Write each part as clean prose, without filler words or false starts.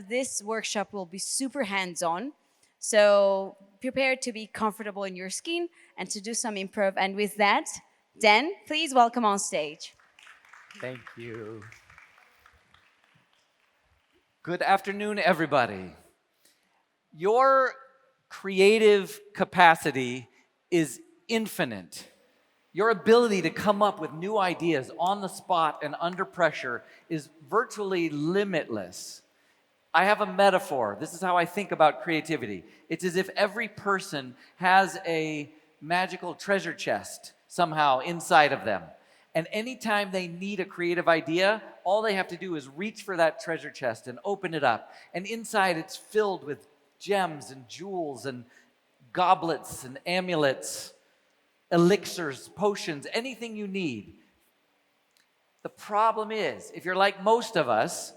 this workshop will be super hands-on. So prepare to be comfortable in your skin and to do some improv. And with that, Dan, please welcome on stage. Thank you. Good afternoon, everybody. Your creative capacity is infinite. Your ability to come up with new ideas on the spot and under pressure is virtually limitless. I have a metaphor. This is how I think about creativity. It's as if every person has a magical treasure chest somehow inside of them. And anytime they need a creative idea, all they have to do is reach for that treasure chest and open it up. And inside it's filled with gems and jewels and goblets and amulets, elixirs, potions, anything you need. The problem is, if you're like most of us,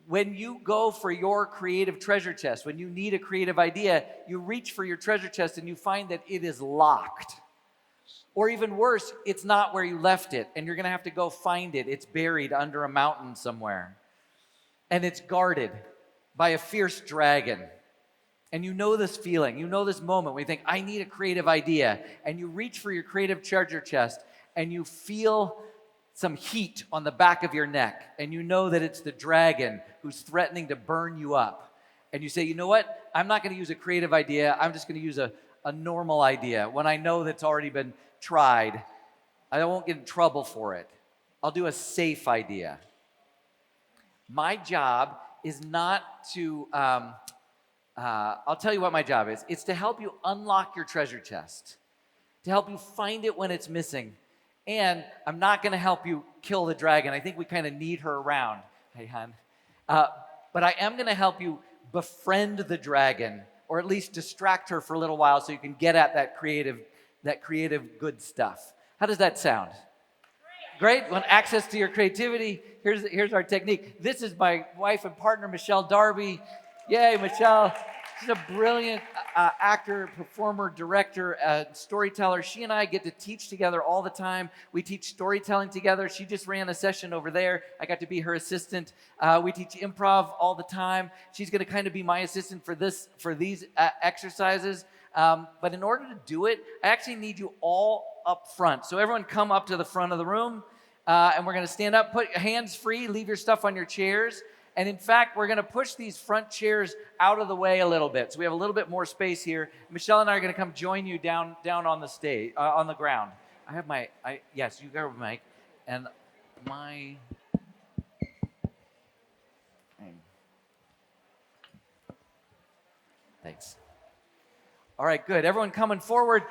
when you go for your creative treasure chest, when you need a creative idea, you reach for your treasure chest and you find that it is locked. Or even worse, it's not where you left it, and you're going to have to go find it. It's buried under a mountain somewhere. And it's guarded by a fierce dragon. And you know this feeling, you know this moment when you think, I need a creative idea. And you reach for your creative treasure chest, and you feel some heat on the back of your neck. And you know that it's the dragon who's threatening to burn you up. And you say, you know what? I'm not going to use a creative idea. I'm just going to use a normal idea. When I know that's already been tried, I won't get in trouble for it. I'll do a safe idea. My job is not to, I'll tell you what my job is. It's to help you unlock your treasure chest, to help you find it when it's missing. And I'm not going to help you kill the dragon. I think we kind of need her around. Hey, hon. But I am going to help you befriend the dragon, or at least distract her for a little while so you can get at that creative good stuff. How does that sound? Great. Want access to your creativity? Here's our technique. This is my wife and partner, Michelle Darby. Yay, Michelle. She's a brilliant actor, performer, director, storyteller. She and I get to teach together all the time. We teach storytelling together. She just ran a session over there. I got to be her assistant. We teach improv all the time. She's going to kind of be my assistant for these exercises. But in order to do it, I actually need you all up front. So everyone come up to the front of the room, and we're going to stand up, put your hands free, leave your stuff on your chairs. And in fact, we're going to push these front chairs out of the way a little bit. So we have a little bit more space here. Michelle and I are going to come join you down on the stage, on the ground. I have yes, you got a mic. And my... Thanks. All right, good. Everyone coming forward.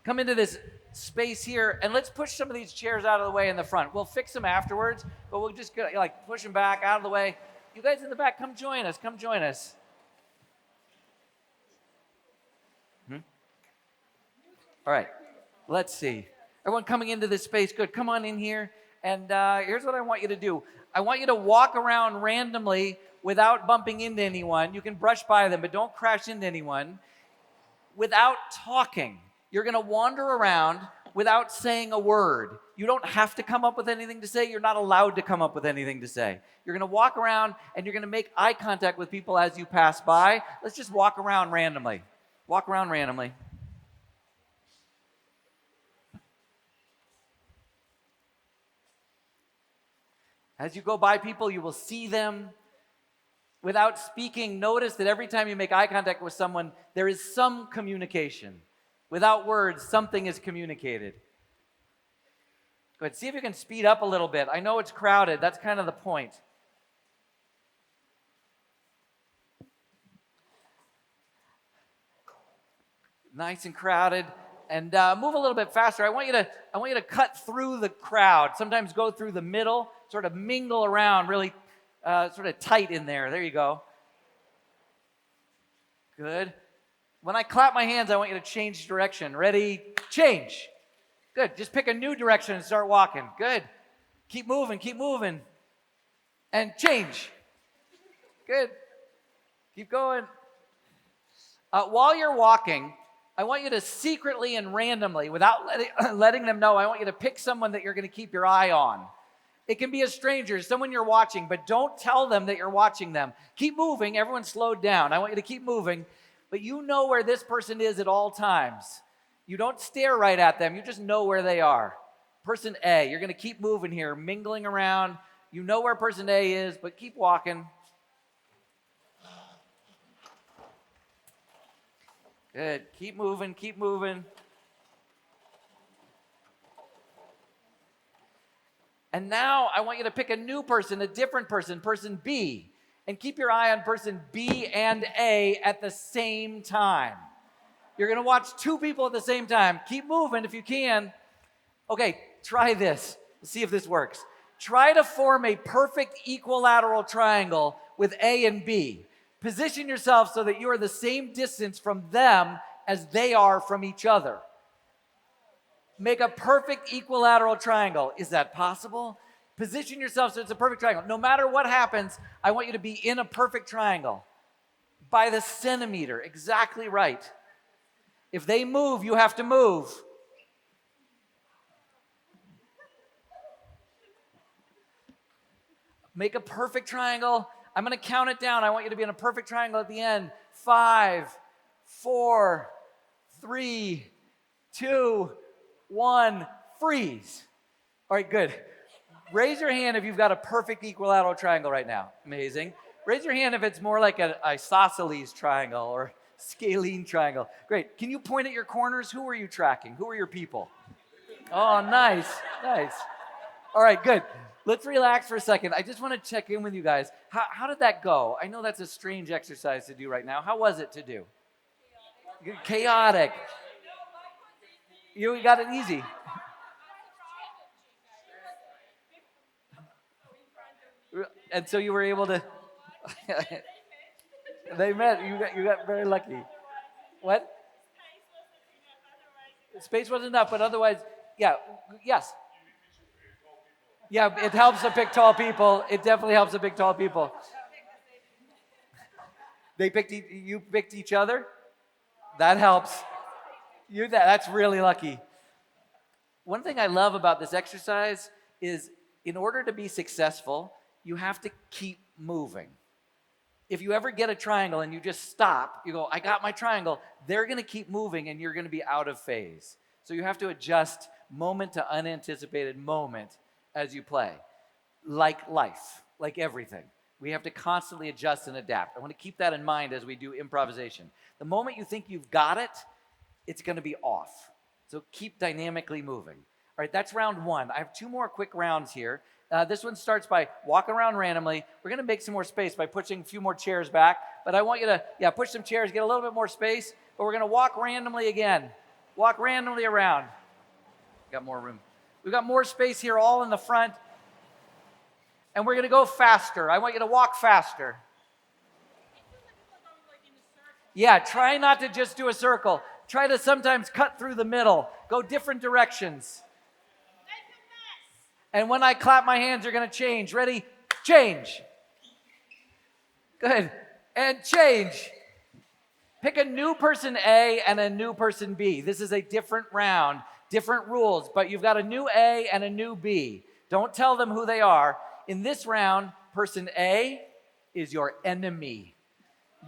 Come into this space here, and let's push some of these chairs out of the way in the front. We'll fix them afterwards, but we'll just push them back out of the way. You guys in the back, come join us. Come join us. All right, let's see. Everyone coming into this space, good. Come on in here, and here's what I want you to do. I want you to walk around randomly without bumping into anyone. You can brush by them, but don't crash into anyone. Without talking. You're going to wander around without saying a word. You don't have to come up with anything to say. You're not allowed to come up with anything to say. You're going to walk around and you're going to make eye contact with people as you pass by. Let's just walk around randomly. Walk around randomly. As you go by people, you will see them. Without speaking, notice that every time you make eye contact with someone, there is some communication. Without words, something is communicated. Go ahead, see if you can speed up a little bit. I know it's crowded. That's kind of the point. Nice and crowded. And move a little bit faster. I want you to cut through the crowd. Sometimes go through the middle, sort of mingle around, really sort of tight in there. There you go. Good. When I clap my hands, I want you to change direction. Ready? Change. Good. Just pick a new direction and start walking. Good. Keep moving. Keep moving. And change. Good. Keep going. While you're walking, I want you to secretly and randomly, without letting them know, I want you to pick someone that you're going to keep your eye on. It can be a stranger, someone you're watching, but don't tell them that you're watching them. Keep moving. Everyone slowed down. I want you to keep moving, but you know where this person is at all times. You don't stare right at them. You just know where they are. Person A, you're going to keep moving here, mingling around. You know where person A is, but keep walking. Good. Keep moving, keep moving. And now I want you to pick a new person, a different person, person B, and keep your eye on person B and A at the same time. You're going to watch two people at the same time. Keep moving if you can. Okay, try this. See if this works. Try to form a perfect equilateral triangle with A and B. Position yourself so that you are the same distance from them as they are from each other. Make a perfect equilateral triangle. Is that possible? Position yourself so it's a perfect triangle. No matter what happens, I want you to be in a perfect triangle. By the centimeter, exactly right. If they move, you have to move. Make a perfect triangle. I'm going to count it down. I want you to be in a perfect triangle at the end. 5, 4, 3, 2, 1, freeze. All right, good. Raise your hand if you've got a perfect equilateral triangle right now. Amazing. Raise your hand if it's more like an isosceles triangle or scalene triangle. Great. Can you point at your corners? Who are you tracking? Who are your people? Oh, nice. Nice. All right, good. Let's relax for a second. I just want to check in with you guys. How did that go? I know that's a strange exercise to do right now. How was it to do? Chaotic. You got it easy. And so you were able to. They met. You got very lucky. What? Space wasn't enough, but otherwise, yeah, yes. Yeah, it helps to pick tall people. It definitely helps to pick tall people. You picked each other? That helps. That's really lucky. One thing I love about this exercise is in order to be successful, you have to keep moving. If you ever get a triangle and you just stop, you go, I got my triangle, they're going to keep moving and you're going to be out of phase. So you have to adjust moment to unanticipated moment as you play. Like life, like everything. We have to constantly adjust and adapt. I want to keep that in mind as we do improvisation. The moment you think you've got it, it's going to be off. So keep dynamically moving. All right, that's round one. I have two more quick rounds here. This one starts by walking around randomly. We're going to make some more space by pushing a few more chairs back. But I want you to, push some chairs, get a little bit more space. But we're going to walk randomly again. Walk randomly around. Got more room. We've got more space here all in the front. And we're going to go faster. I want you to walk faster. Yeah, try not to just do a circle. Try to sometimes cut through the middle. Go different directions. And when I clap my hands, you're going to change. Ready? Change. Good. And change. Pick a new person A and a new person B. This is a different round, different rules, but you've got a new A and a new B. Don't tell them who they are. In this round, person A is your enemy.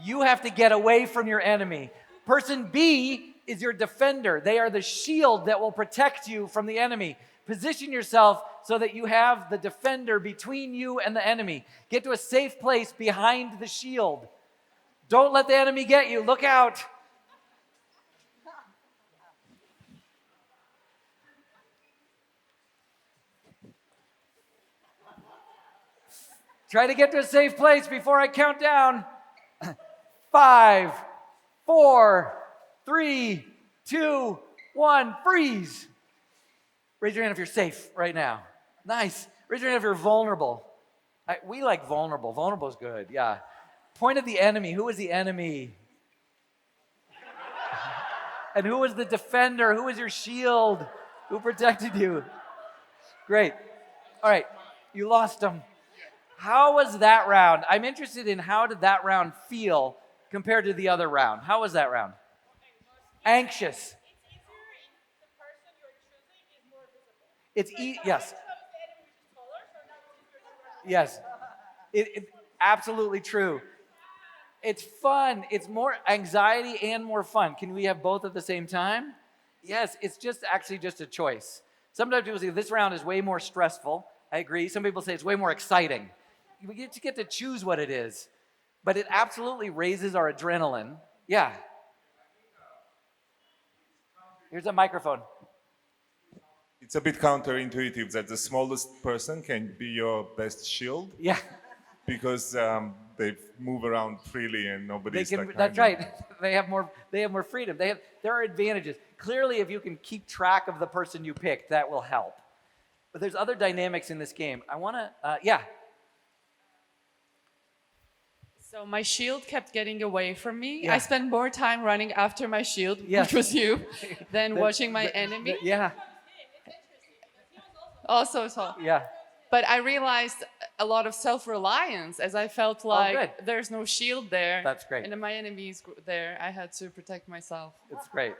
You have to get away from your enemy. Person B is your defender. They are the shield that will protect you from the enemy. Position yourself so that you have the defender between you and the enemy. Get to a safe place behind the shield. Don't let the enemy get you. Look out. Try to get to a safe place before I count down. 5, 4, 3, 2, 1, freeze. Raise your hand if you're safe right now. Nice. Raise your hand if you're vulnerable. We like vulnerable. Vulnerable is good, yeah. Point at the enemy. Who is the enemy? And who is the defender? Who is your shield? Who protected you? Great. All right, you lost them. How was that round? I'm interested in how did that round feel compared to the other round. How was that round? Anxious. Yes. Yes, it absolutely true. It's fun. It's more anxiety and more fun. Can we have both at the same time? Yes, it's just actually just a choice. Sometimes people say this round is way more stressful. I agree. Some people say it's way more exciting. We get to choose what it is, but it absolutely raises our adrenaline. Yeah. Here's a microphone. It's a bit counterintuitive that the smallest person can be your best shield Yeah. because they move around freely and nobody's They can. like That's hiding. right. They have more freedom. There are advantages. Clearly, if you can keep track of the person you picked, that will help. But there's other dynamics in this game. I want to. Yeah. So my shield kept getting away from me. Yeah. I spent more time running after my shield, Yes. which was you, than watching my enemy. Yeah. Also, so. Yeah. But I realized a lot of self-reliance as I felt like good. there's no shield there. That's great. And then my enemy's there. I had to protect myself. It's great.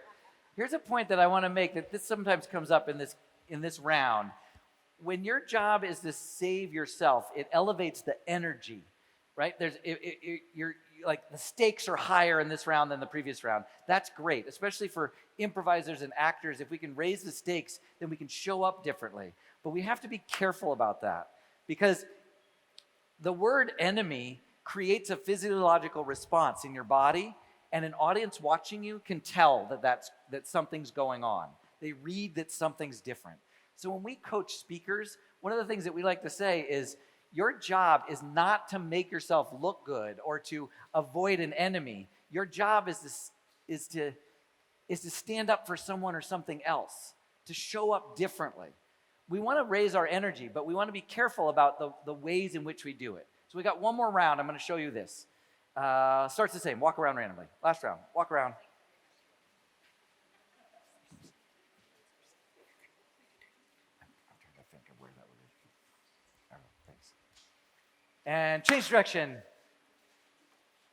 Here's a point that I want to make that this sometimes comes up in this round. When your job is to save yourself, it elevates the energy, right? You're like the stakes are higher in this round than the previous round. That's great, especially for improvisers and actors. If we can raise the stakes, then we can show up differently. But we have to be careful about that because the word enemy creates a physiological response in your body, and an audience watching you can tell that something's going on. They read that something's different. So when we coach speakers, one of the things that we like to say is your job is not to make yourself look good or to avoid an enemy. Your job is to stand up for someone or something else, to show up differently. We want to raise our energy, but we want to be careful about the ways in which we do it. So we got one more round. I'm going to show you this. Starts the same. Walk around randomly. Last round. Walk around. I'm trying to think of where that would be. Oh, thanks. And change direction.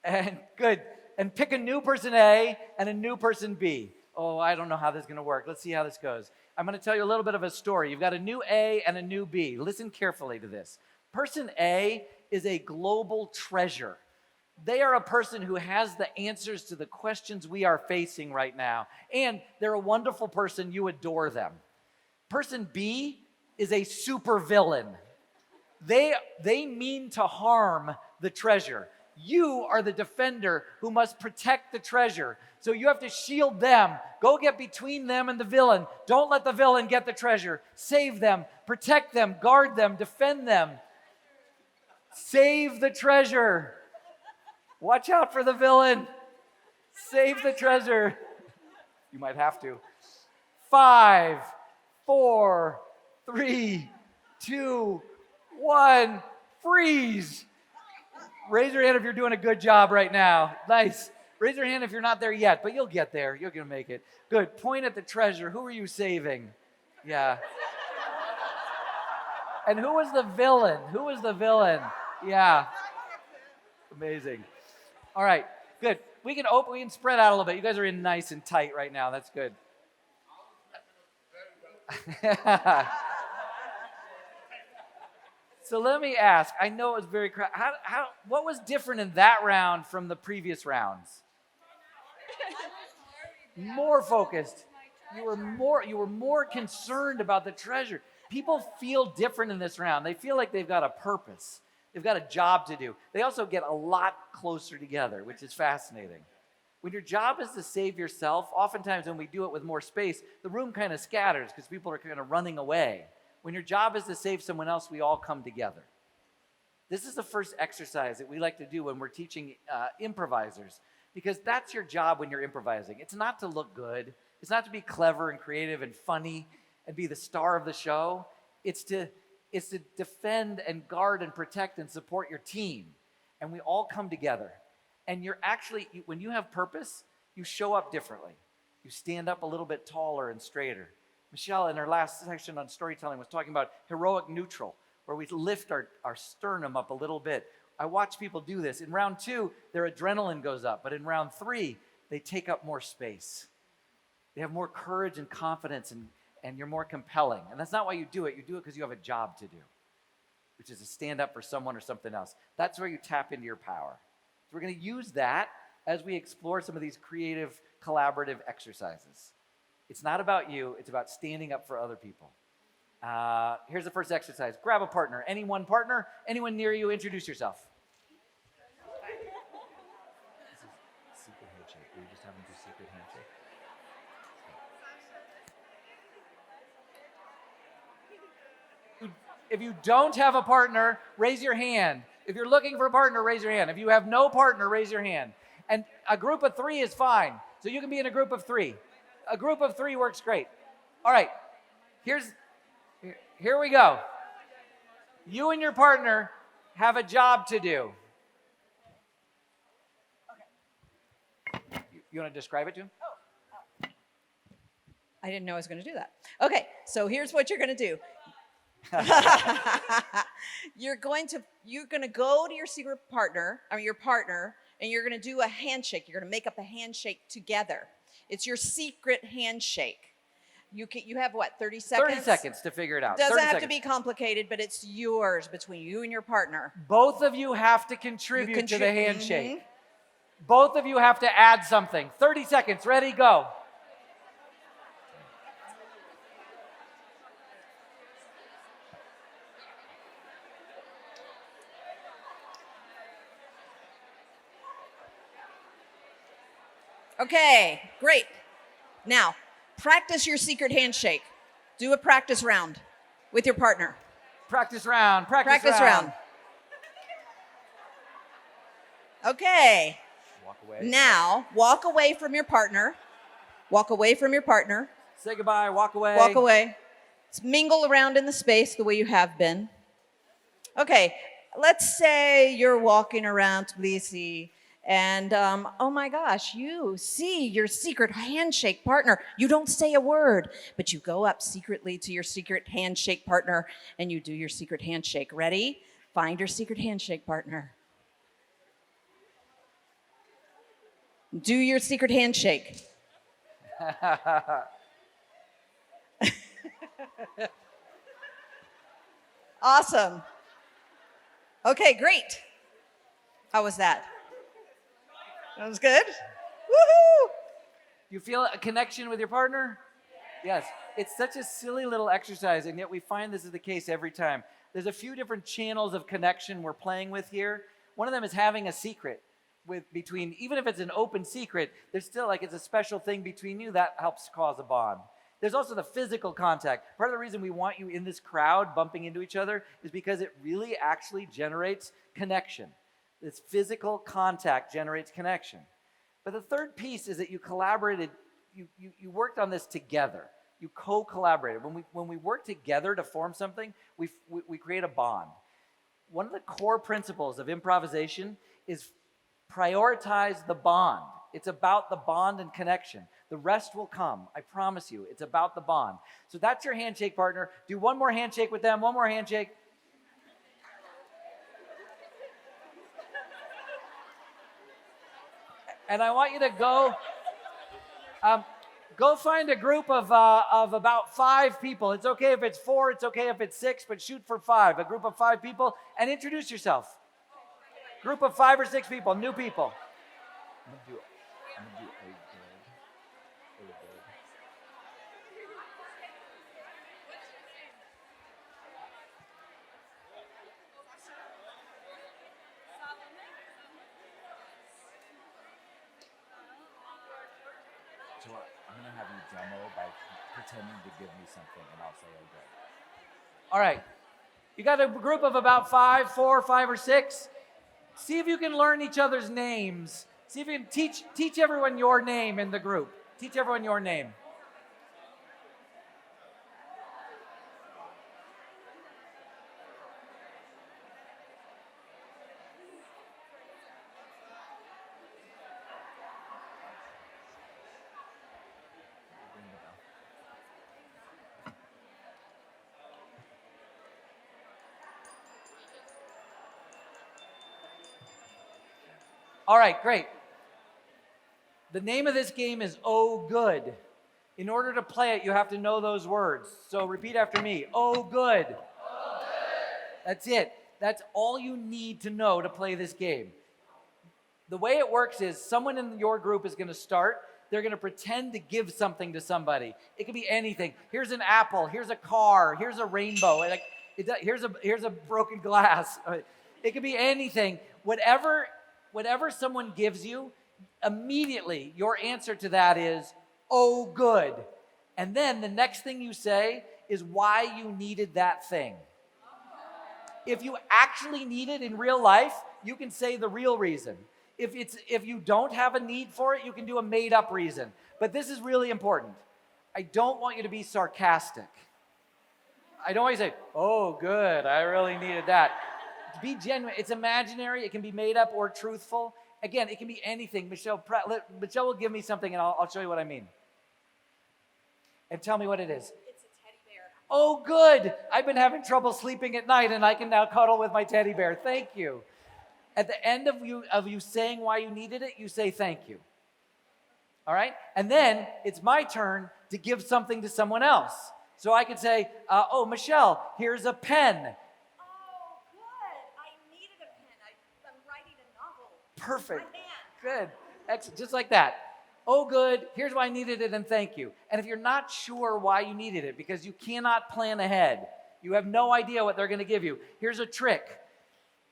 And good. And pick a new person A and a new person B. Oh, I don't know how this is going to work. Let's see how this goes. I'm going to tell you a little bit of a story. You've got a new A and a new B. Listen carefully to this. Person A is a global treasure. They are a person who has the answers to the questions we are facing right now. And they're a wonderful person. You adore them. Person B is a supervillain. They mean to harm the treasure. You are the defender who must protect the treasure. So you have to shield them. Go get between them and the villain. Don't let the villain get the treasure. Save them, protect them, guard them, defend them. Save the treasure. Watch out for the villain. Save the treasure. You might have to. 5, 4, 3, 2, 1. Freeze. Raise your hand if you're doing a good job right now. Nice. Raise your hand if you're not there yet, but you'll get there. You're going to make it. Good. Point at the treasure. Who are you saving? Yeah. And who was the villain? Who was the villain? Yeah. Amazing. All right. Good. We can spread out a little bit. You guys are in nice and tight right now. That's good. So let me ask. I know it was very what was different in that round from the previous rounds? More focused. You were more concerned about the treasure. People feel different in this round. They feel like they've got a purpose. They've got a job to do. They also get a lot closer together, which is fascinating. When your job is to save yourself, oftentimes when we do it with more space, the room kind of scatters because people are kind of running away. When your job is to save someone else, we all come together. This is the first exercise that we like to do when we're teaching improvisers, because that's your job when you're improvising. It's not to look good. It's not to be clever and creative and funny and be the star of the show. It's to defend and guard and protect and support your team. And we all come together. And when you have purpose, you show up differently. You stand up a little bit taller and straighter. Michelle, in her last section on storytelling, was talking about heroic neutral, where we lift our sternum up a little bit. I watch people do this. In round 2, their adrenaline goes up. But in round 3, they take up more space. They have more courage and confidence, and you're more compelling. And that's not why you do it. You do it because you have a job to do. which is to stand up for someone or something else. That's where you tap into your power. So we're going to use that as we explore some of these creative, collaborative exercises. It's not about you, it's about standing up for other people. Here's the first exercise. Grab a partner. Any one partner, anyone near you, introduce yourself. This is secret handshake. Are you just having a secret handshake? If you don't have a partner, raise your hand. If you're looking for a partner, raise your hand. If you have no partner, raise your hand. And a group of 3 is fine. So you can be in a group of 3. A group of 3 works great. All right, here we go. You and your partner have a job to do. Okay. You want to describe it to him? I didn't know I was going to do that. Okay, so here's what you're going to do. You're going to go to your secret partner, your partner, and you're going to do a handshake. You're going to make up a handshake together. It's your secret handshake. You have what, 30 seconds? 30 seconds to figure it out. Doesn't have seconds. to be complicated, but it's yours between you and your partner. Both of you have to contribute to the handshake. Mm-hmm. Both of you have to add something. 30 seconds, ready, go. Okay, great. Now, practice your secret handshake. Do a practice round with your partner. Practice round, Practice round. Okay. Walk away. Now, walk away from your partner. Walk away from your partner. Say goodbye, walk away. Walk away. Mingle around in the space the way you have been. Okay, let's say you're walking around Tbilisi and, oh my gosh, you see your secret handshake partner. You don't say a word, but you go up secretly to your secret handshake partner and you do your secret handshake. Ready? Find your secret handshake partner. Do your secret handshake. Awesome. Okay, great. How was that? That was good? Woohoo! You feel a connection with your partner? Yes. It's such a silly little exercise, and yet we find this is the case every time. There's a few different channels of connection we're playing with here. One of them is having a secret between, even if it's an open secret, there's still it's a special thing between you that helps cause a bond. There's also the physical contact. Part of the reason we want you in this crowd bumping into each other is because it really actually generates connection. This physical contact generates connection. But the third piece is that you collaborated, you worked on this together. You co-collaborated. When we work together to form something, we create a bond. One of the core principles of improvisation is prioritize the bond. It's about the bond and connection. The rest will come. I promise you. It's about the bond. So that's your handshake partner. Do one more handshake with them. One more handshake. And I want you to go find a group of about 5 people. It's okay if it's 4, it's okay if it's 6, but shoot for 5. A group of 5 people, and introduce yourself. Group of 5 or 6 people, new people. I'm gonna do a good. So I'm going to have you demo by pretending to give me something, and I'll say okay. All right. You got a group of about 4, 5, or 6. See if you can learn each other's names. See if you can teach everyone your name in the group. Teach everyone your name. All right, great. The name of this game is Oh Good. In order to play it, you have to know those words. So repeat after me. Oh good. Oh good. That's it. That's all you need to know to play this game. The way it works is someone in your group is going to start. They're going to pretend to give something to somebody. It could be anything. Here's an apple. Here's a car. Here's a rainbow. Here's a broken glass. It could be anything. Whatever someone gives you, immediately your answer to that is, oh, good. And then the next thing you say is why you needed that thing. If you actually need it in real life, you can say the real reason. If you don't have a need for it, you can do a made-up reason. But this is really important. I don't want you to be sarcastic. I don't want you to say, oh, good, I really needed that. Be genuine. It's imaginary. It can be made up or truthful. Again, it can be anything. Michelle will give me something, and I'll show you what I mean. And tell me what it is. It's a teddy bear. Oh, good. I've been having trouble sleeping at night, and I can now cuddle with my teddy bear. Thank you. At the end of you saying why you needed it, you say thank you. All right? And then it's my turn to give something to someone else. So I could say, oh, Michelle, here's a pen. Oh, good. I needed a pen. I'm writing a novel. Perfect. My hand. Good. Excellent. Just like that. Oh, good. Here's why I needed it, and thank you. And if you're not sure why you needed it, because you cannot plan ahead, you have no idea what they're going to give you, here's a trick.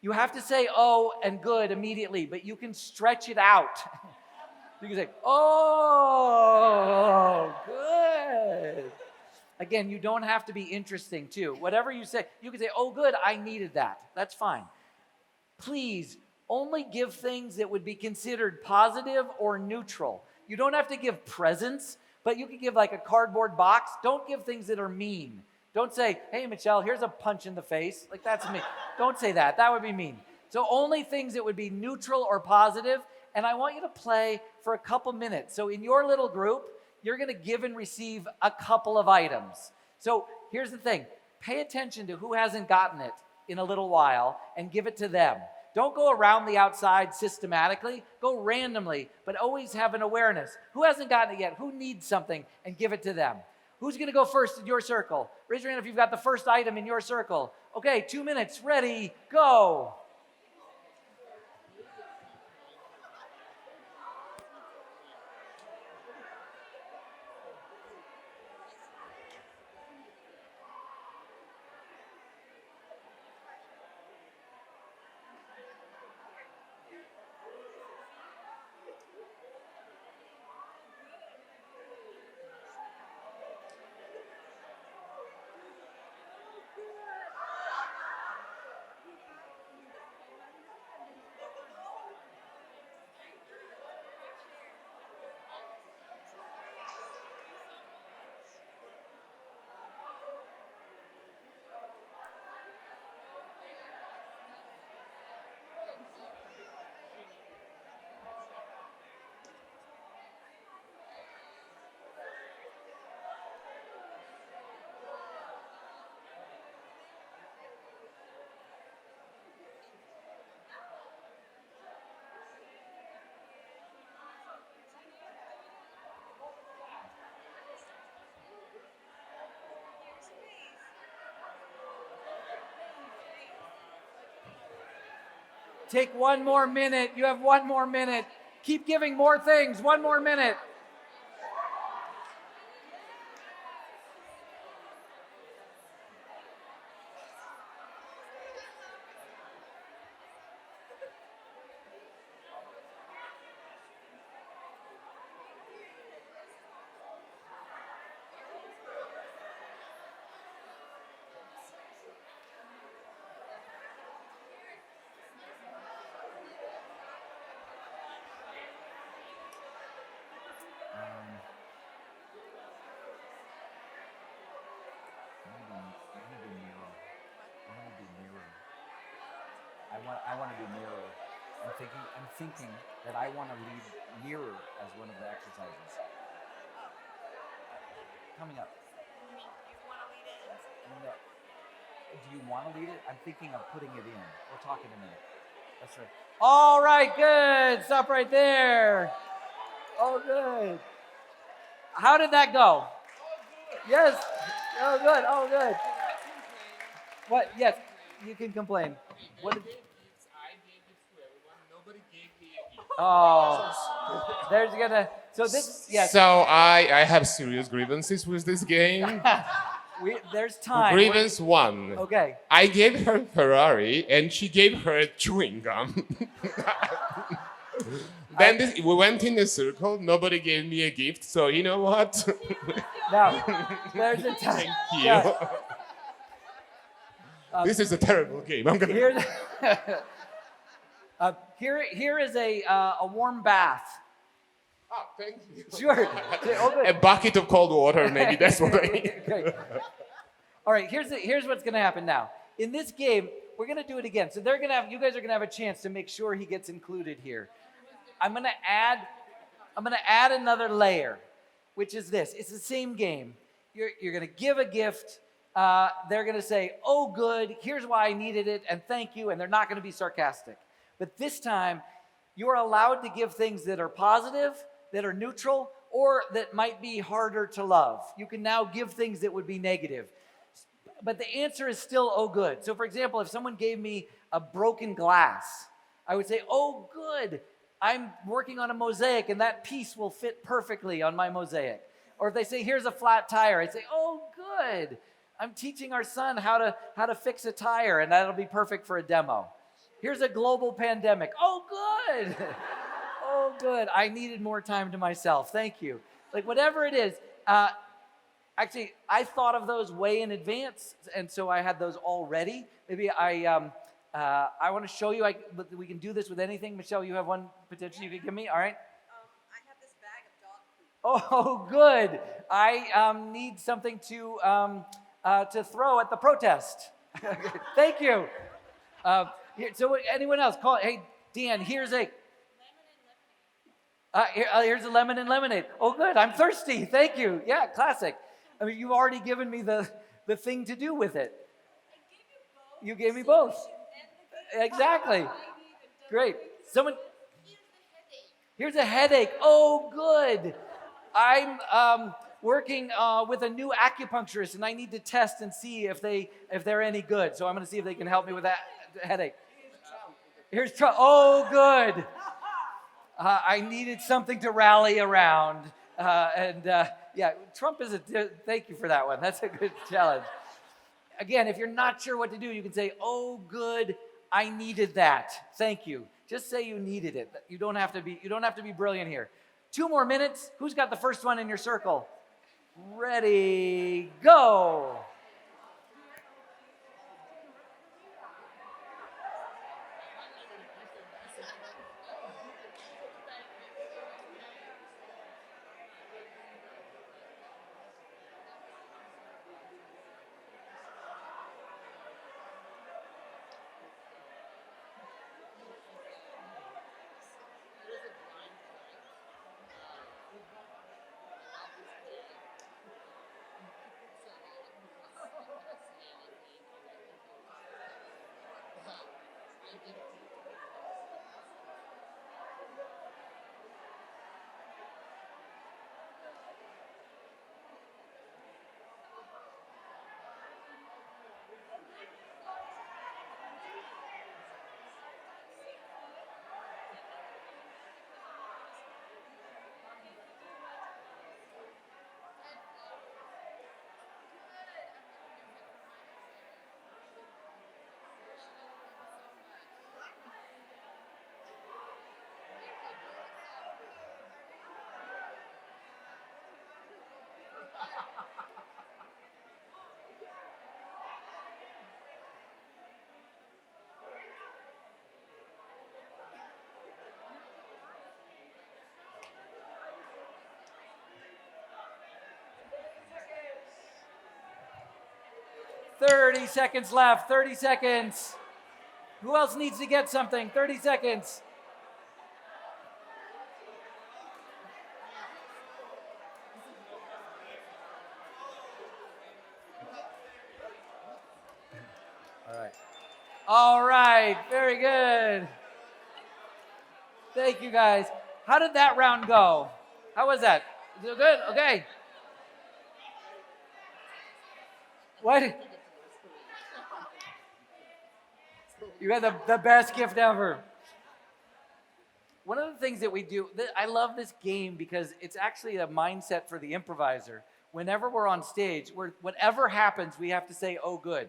You have to say oh and good immediately, but you can stretch it out. You can say, oh, good. Again, you don't have to be interesting, too. Whatever you say, you can say, oh, good, I needed that. That's fine. Please, only give things that would be considered positive or neutral. You don't have to give presents, but you can give like a cardboard box. Don't give things that are mean. Don't say, hey, Michelle, here's a punch in the face. Like, that's mean. Don't say that. That would be mean. So only things that would be neutral or positive. And I want you to play for a couple minutes. So in your little group, you're going to give and receive a couple of items. So here's the thing. Pay attention to who hasn't gotten it in a little while and give it to them. Don't go around the outside systematically. Go randomly, but always have an awareness. Who hasn't gotten it yet? Who needs something? And give it to them. Who's going to go first in your circle? Raise your hand if you've got the first item in your circle. Okay, 2 minutes. Ready, go. Take 1 more minute. You have 1 more minute. Keep giving more things. 1 more minute. I want to do mirror. I'm thinking that I want to lead mirror as one of the exercises. Coming up. You want to lead it? No. Do you want to lead it? I'm thinking of putting it in. We'll talk in a minute. That's right. All right, good. Stop right there. Oh, good. How did that go? Yes. Oh, good. Oh, good. What? Yes. You can complain. What did, I gave gifts to everyone. Nobody gave me a gift. oh, there's gonna. So this, yes. So I have serious grievances with this game. There's time. Grievance one. Okay. I gave her Ferrari and she gave her chewing gum. Then we went in a circle. Nobody gave me a gift. So you know what? Now, there's a time. Thank you. Yeah. This is a terrible game. I'm gonna. Here's, here is a warm bath. Oh, thank you. Sure. A bucket of cold water, maybe that's what I need. Okay. All right. Here's what's gonna happen now. In this game, we're gonna do it again. So you guys are gonna have a chance to make sure he gets included here. I'm gonna add another layer, which is this. It's the same game. You're gonna give a gift. They're gonna say, "Oh, good. Here's why I needed it, and thank you." And they're not gonna be sarcastic. But this time, you're allowed to give things that are positive, that are neutral, or that might be harder to love. You can now give things that would be negative. But the answer is still, "Oh, good." So, for example, if someone gave me a broken glass, I would say, "Oh, good. I'm working on a mosaic and that piece will fit perfectly on my mosaic." Or if they say, "Here's a flat tire," I'd say, "Oh, good. I'm teaching our son how to fix a tire and that'll be perfect for a demo." "Here's a global pandemic." "Oh, good." "Oh, good. I needed more time to myself. Thank you." Like whatever it is. Actually, I thought of those way in advance, and so I had those all ready. Maybe I want to show you. We can do this with anything. Michelle, you have one potential you could give me. All right. I have this bag of dog food. Oh, good. I need something to throw at the protest. Thank you. So anyone else? Call. Hey, Dan. Here's a. Here's a lemon and lemonade. Oh, good. I'm thirsty. Thank you. Yeah, classic. I mean, you've already given me the thing to do with it. You gave me both. Exactly. Great. Someone. Here's a headache. Oh, good. I'm working with a new acupuncturist, and I need to test and see if they're any good. So I'm going to see if they can help me with that headache. Here's Trump. Oh, good. I needed something to rally around, yeah, Trump is thank you for that one. That's a good challenge. Again, if you're not sure what to do, you can say, "Oh, good. I needed that. Thank you." Just say you needed it. You don't have to be brilliant here. 2 more minutes. Who's got the first one in your circle? Ready, go. "30 seconds left. 30 seconds. Who else needs to get something? 30 seconds. All right. Very good. Thank you, guys. How did that round go? How was that? Is it good? Okay. What? You had the best gift ever. One of the things that we do, I love this game because it's actually a mindset for the improviser. Whenever we're on stage, whatever happens, we have to say, oh, good.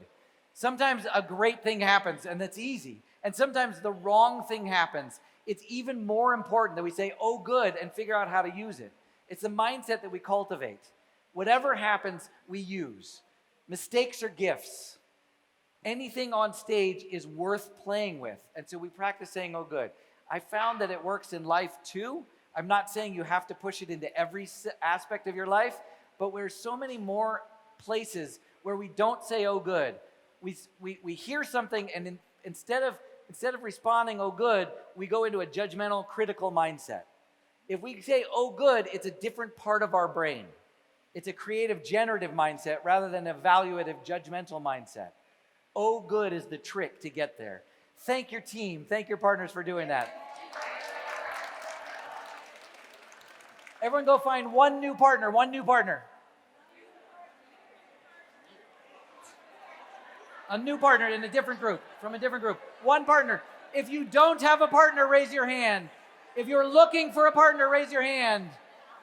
Sometimes a great thing happens, and that's easy. And sometimes the wrong thing happens. It's even more important that we say, oh, good, and figure out how to use it. It's the mindset that we cultivate. Whatever happens, we use. Mistakes are gifts. Anything on stage is worth playing with. And so we practice saying, oh, good. I found that it works in life too. I'm not saying you have to push it into every aspect of your life, but there's so many more places where we don't say, oh, good. We hear something, and instead of responding, oh, good, we go into a judgmental, critical mindset. If we say, oh, good, it's a different part of our brain. It's a creative, generative mindset rather than an evaluative, judgmental mindset. Oh, good is the trick to get there. Thank your team. Thank your partners for doing that. Everyone go find one new partner. A new partner in a different group, from a different group. One partner. If you don't have a partner, raise your hand. If you're looking for a partner, raise your hand.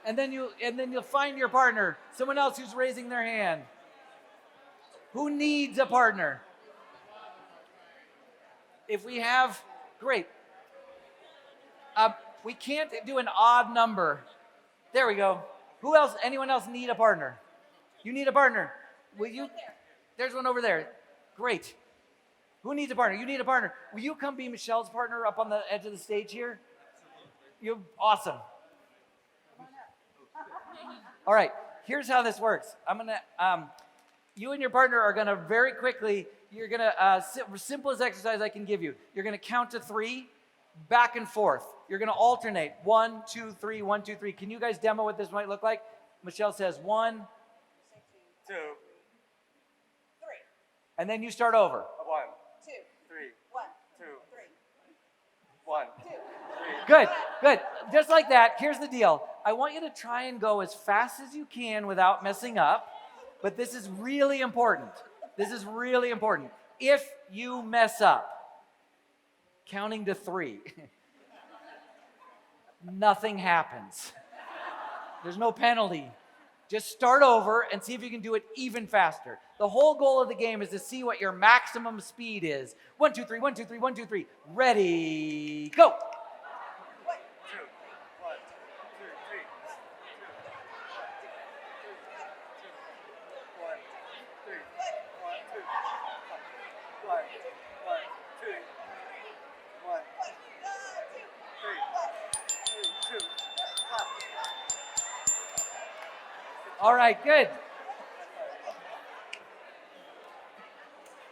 And then you'll find your partner. Someone else who's raising their hand. Who needs a partner? If we have, great. We can't do an odd number. There we go. Who else? Anyone else need a partner? You need a partner. Will you? There's one over there. Great. Who needs a partner? You need a partner. Will you come be Michelle's partner up on the edge of the stage here? You're awesome. All right. Here's how this works. You and your partner are gonna very quickly. You're gonna simplest exercise I can give you. You're gonna count to 3, back and forth. You're gonna alternate 1, 2, 3, 1, 2, 3. Can you guys demo what this might look like? Michelle says 1, 2, 3. And then you start over. 1, 2, 3. 1, 2, 3. 1, 2, 3. Good, good. Just like that. Here's the deal. I want you to try and go as fast as you can without messing up. But this is really important. This is really important. If you mess up, counting to 3, nothing happens. There's no penalty. Just start over and see if you can do it even faster. The whole goal of the game is to see what your maximum speed is. 1, 2, 3, 1, 2, 3, 1, 2, 3. Ready, go. 1, 2, 1, 2, 3. 1, 3, 1, 2. 1, 2, 1, 3, 2. All right, good.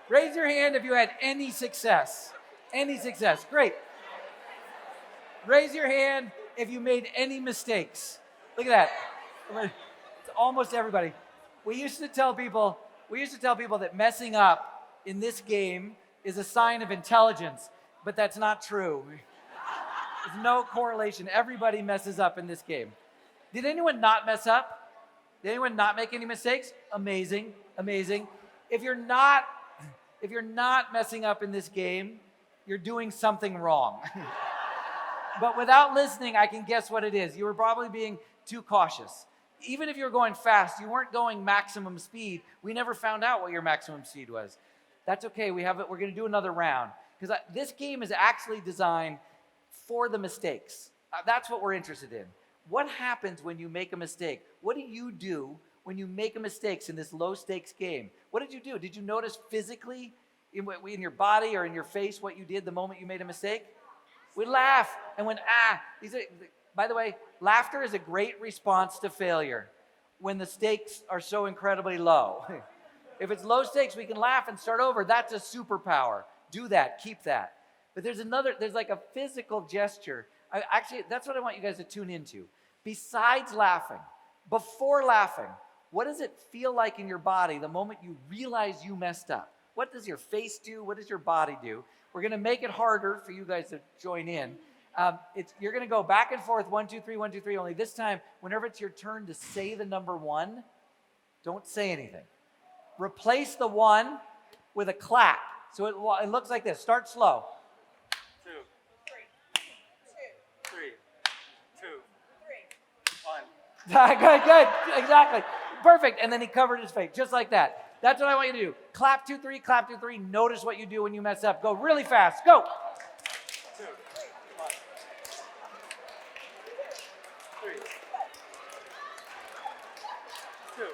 Raise your hand if you had any success. Any success. Great. Raise your hand if you made any mistakes. Look at that. It's almost everybody. We used to tell people that messing up in this game is a sign of intelligence, but that's not true. There's no correlation. Everybody messes up in this game. Did anyone not mess up? Did anyone not make any mistakes? Amazing, amazing. If you're not messing up in this game, you're doing something wrong. But without listening, I can guess what it is. You were probably being too cautious. Even if you were going fast, you weren't going maximum speed. We never found out what your maximum speed was. That's okay. We're going to do another round. Because this game is actually designed for the mistakes. That's what we're interested in. What happens when you make a mistake? What do you do when you make a mistake in this low-stakes game? What did you do? Did you notice physically in your body or in your face what you did the moment you made a mistake? We laugh and went, by the way, laughter is a great response to failure when the stakes are so incredibly low. If it's low stakes, we can laugh and start over. That's a superpower. Do that. Keep that. But there's like a physical gesture. Actually, that's what I want you guys to tune into. Besides laughing, before laughing, what does it feel like in your body the moment you realize you messed up? What does your face do? What does your body do? We're going to make it harder for you guys to join in. You're going to go back and forth, 1, 2, 3, 1, 2, 3. Only this time, whenever it's your turn to say the number 1, don't say anything. Replace the 1 with a clap. So it looks like this. Start slow. 2, 3, 2, 1. Good, exactly. Perfect. And then he covered his face, just like that. That's what I want you to do. Clap 2, 3, clap 2, 3. Notice what you do when you mess up. Go really fast. Go. 2, 1, 3, 2, 3, 2,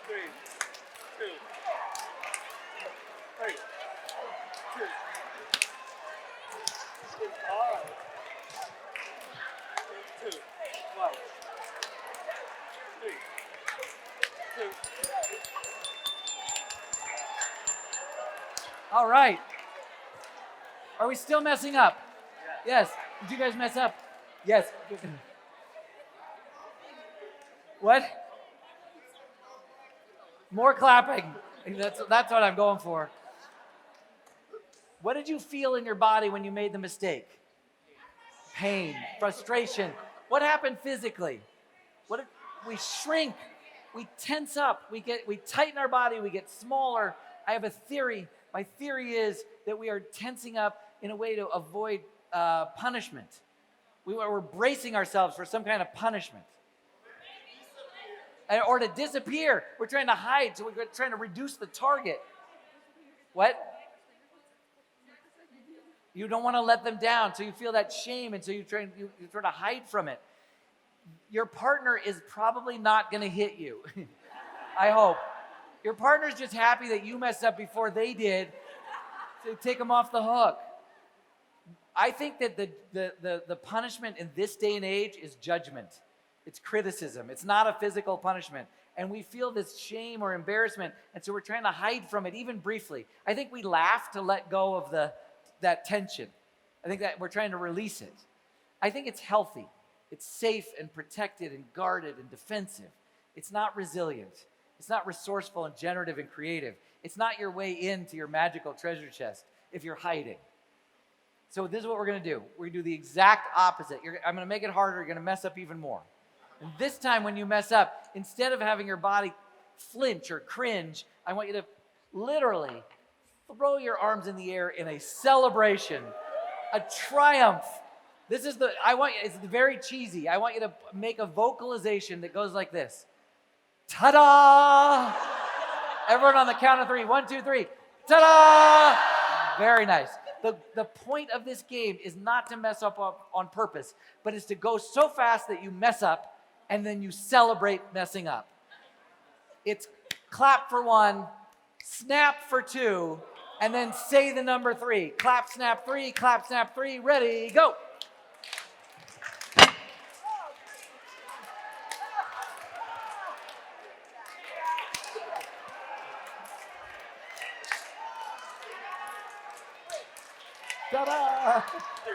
3, 2. All right. 2, 1, 3, 2. All right. Are we still messing up? Yes. Did you guys mess up? Yes. What? More clapping. That's what I'm going for. What did you feel in your body when you made the mistake? Pain, frustration. What happened physically? We shrink, we tense up, we tighten our body, we get smaller. I have a theory. My theory is that we are tensing up in a way to avoid punishment. We're bracing ourselves for some kind of punishment. Or to disappear. We're trying to hide, so we're trying to reduce the target. What? You don't want to let them down, so you feel that shame, and so you try to hide from it. Your partner is probably not going to hit you. I hope. Your partner's just happy that you messed up before they did, to take them off the hook. I think that the punishment in this day and age is judgment. It's criticism. It's not a physical punishment. And we feel this shame or embarrassment, and so we're trying to hide from it, even briefly. I think we laugh to let go of that tension. I think that we're trying to release it. I think it's healthy. It's safe and protected and guarded and defensive. It's not resilient. It's not resourceful and generative and creative. It's not your way into your magical treasure chest if you're hiding. So this is what we're going to do. We're going to do the exact opposite. I'm going to make it harder. You're going to mess up even more. And this time when you mess up, instead of having your body flinch or cringe, I want you to literally throw your arms in the air in a celebration, a triumph. It's very cheesy. I want you to make a vocalization that goes like this. Ta-da! Everyone on the count of 3. 1, 2, 3. Ta-da! Very nice. The point of this game is not to mess up on purpose, but is to go so fast that you mess up and then you celebrate messing up. It's clap for 1, snap for 2, and then say the number 3. Clap, snap 3, clap, snap 3, ready, go. Ta-da! 3.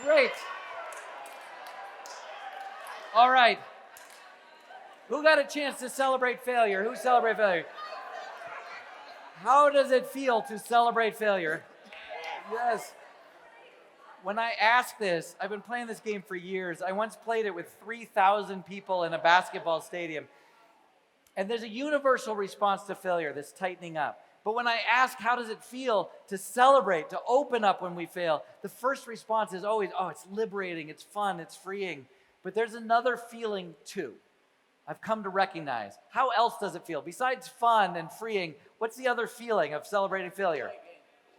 Great. All right. Who got a chance to celebrate failure? Who celebrated failure? How does it feel to celebrate failure? Yes. When I ask this, I've been playing this game for years. I once played it with 3,000 people in a basketball stadium. And there's a universal response to failure, this tightening up. But when I ask, how does it feel to celebrate, to open up when we fail, the first response is always, oh, it's liberating, it's fun, it's freeing. But there's another feeling too. I've come to recognize. How else does it feel? Besides fun and freeing, what's the other feeling of celebrating failure?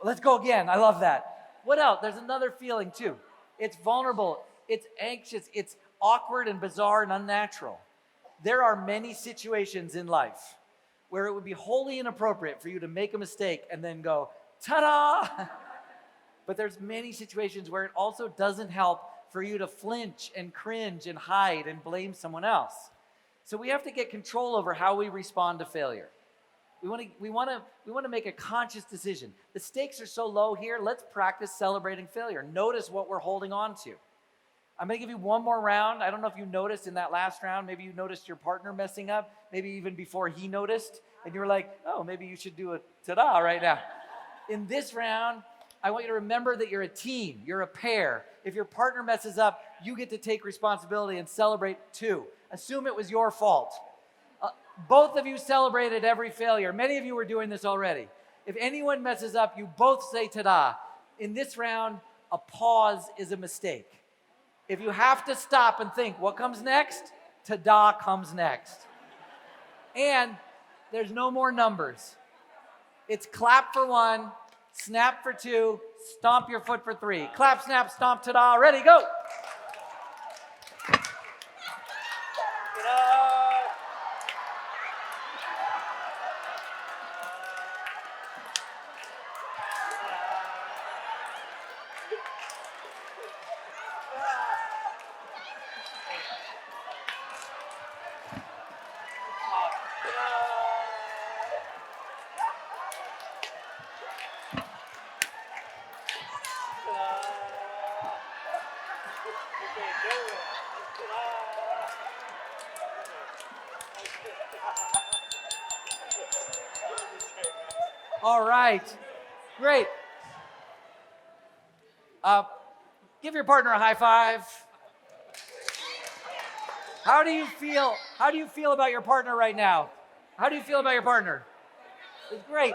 Let's go again. I love that. What else? There's another feeling too. It's vulnerable, it's anxious, it's awkward and bizarre and unnatural. There are many situations in life where it would be wholly inappropriate for you to make a mistake and then go, ta-da! But there's many situations where it also doesn't help for you to flinch and cringe and hide and blame someone else. So we have to get control over how we respond to failure. We want to make a conscious decision. The stakes are so low here, let's practice celebrating failure. Notice what we're holding on to. I'm going to give you one more round. I don't know if you noticed in that last round, maybe you noticed your partner messing up, maybe even before he noticed, and you were like, oh, maybe you should do a ta-da right now. In this round, I want you to remember that you're a team, you're a pair. If your partner messes up, you get to take responsibility and celebrate too. Assume it was your fault. Both of you celebrated every failure. Many of you were doing this already. If anyone messes up, you both say ta-da. In this round, a pause is a mistake. If you have to stop and think, what comes next? Ta-da comes next. And there's no more numbers. It's clap for 1, snap for 2, stomp your foot for 3. Clap, snap, stomp, ta-da, ready, go. All right, great. Give your partner a high five. How do you feel? How do you feel about your partner right now? How do you feel about your partner? It's great.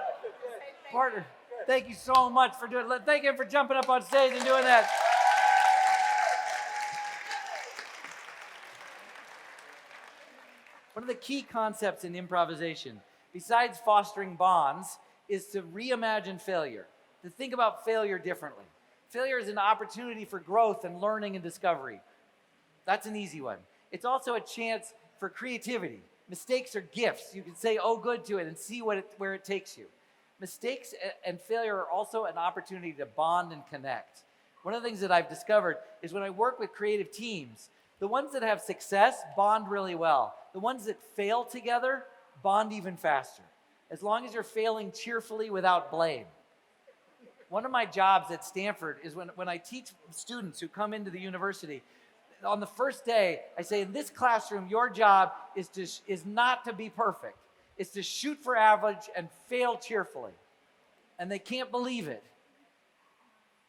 Partner, thank you so much for doing it. Thank him for jumping up on stage and doing that. One of the key concepts in improvisation, besides fostering bonds, is to reimagine failure, to think about failure differently. Failure is an opportunity for growth and learning and discovery. That's an easy one. It's also a chance for creativity. Mistakes are gifts. You can say, oh, good to it and see where it takes you. Mistakes and failure are also an opportunity to bond and connect. One of the things that I've discovered is when I work with creative teams, the ones that have success bond really well. The ones that fail together bond even faster, as long as you're failing cheerfully without blame. One of my jobs at Stanford is when I teach students who come into the university, on the first day, I say, in this classroom, your job is not to be perfect. It's to shoot for average and fail cheerfully. And they can't believe it.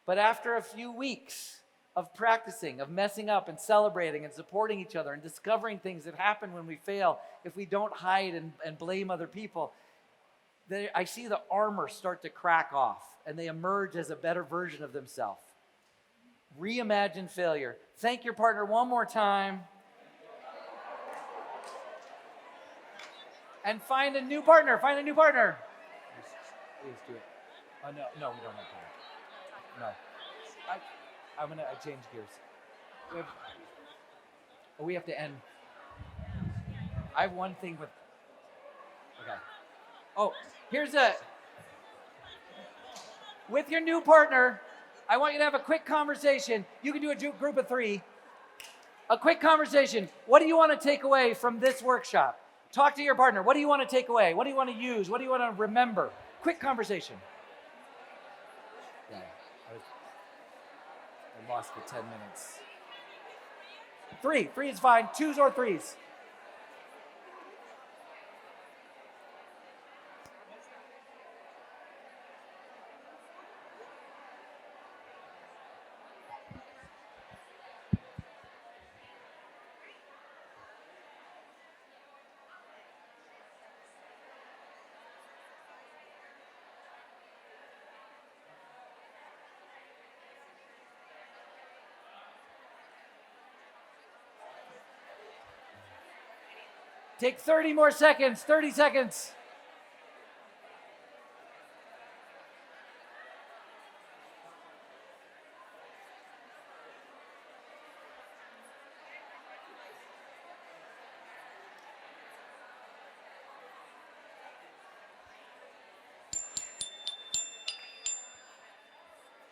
But after a few weeks of practicing, of messing up and celebrating and supporting each other and discovering things that happen when we fail, if we don't hide and blame other people, I see the armor start to crack off and they emerge as a better version of themselves. Reimagine failure. Thank your partner one more time. And find a new partner. Find a new partner. Please do it. Oh, no, we don't have time. No. I change gears. We have to end. I have one thing with. Okay. Oh, with your new partner, I want you to have a quick conversation. You can do a group of 3. A quick conversation. What do you want to take away from this workshop? Talk to your partner. What do you want to take away? What do you want to use? What do you want to remember? Quick conversation. Yeah, I lost for 10 minutes. 3 is fine. 2s or 3s. Take 30 more seconds, 30 seconds.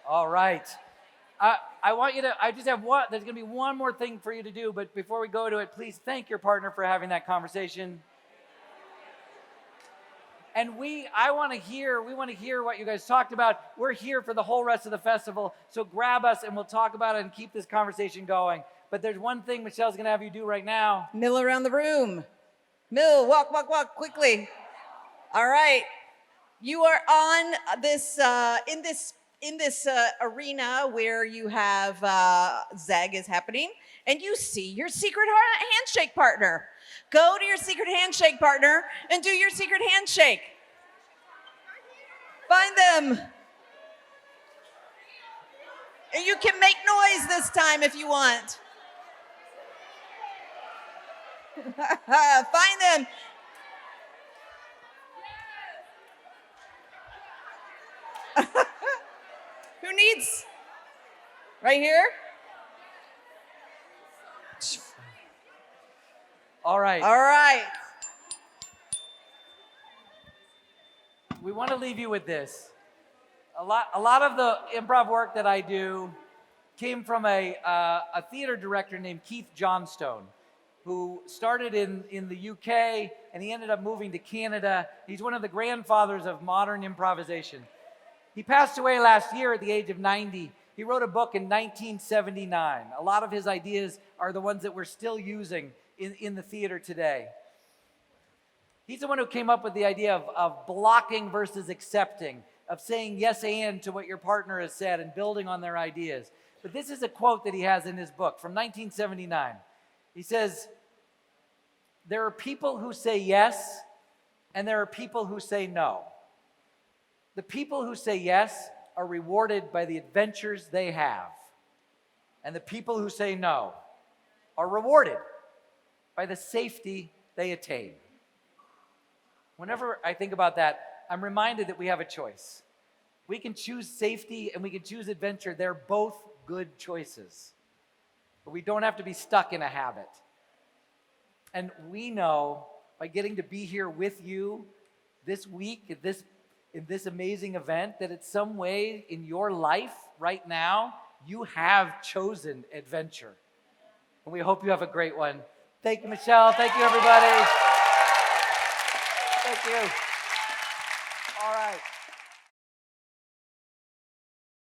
All right. I want you to, I just have one, there's going to be one more thing for you to do, but before we go to it, please thank your partner for having that conversation. And we want to hear what you guys talked about. We're here for the whole rest of the festival, so grab us and we'll talk about it and keep this conversation going. But there's one thing Michelle's going to have you do right now. Mill around the room. Mill, walk, quickly. All right. You are on this in this arena where you have Zeg is happening, and you see your secret handshake partner. Go to your secret handshake partner and do your secret handshake. Find them. And you can make noise this time if you want. Find them. Who needs? Right here? All right. All right. We want to leave you with this. A lot of the improv work that I do came from a theater director named Keith Johnstone, who started in the UK, and he ended up moving to Canada. He's one of the grandfathers of modern improvisation. He passed away last year at the age of 90. He wrote a book in 1979. A lot of his ideas are the ones that we're still using in the theater today. He's the one who came up with the idea of blocking versus accepting, of saying yes and to what your partner has said and building on their ideas. But this is a quote that he has in his book from 1979. He says, "There are people who say yes, and there are people who say no. The people who say yes are rewarded by the adventures they have, and the people who say no are rewarded by the safety they attain." Whenever I think about that, I'm reminded that we have a choice. We can choose safety and we can choose adventure. They're both good choices. But we don't have to be stuck in a habit. And we know by getting to be here with you this week in this amazing event that in some way in your life right now, you have chosen adventure. And we hope you have a great one. Thank you, Michelle. Thank you, everybody. Thank you. All right.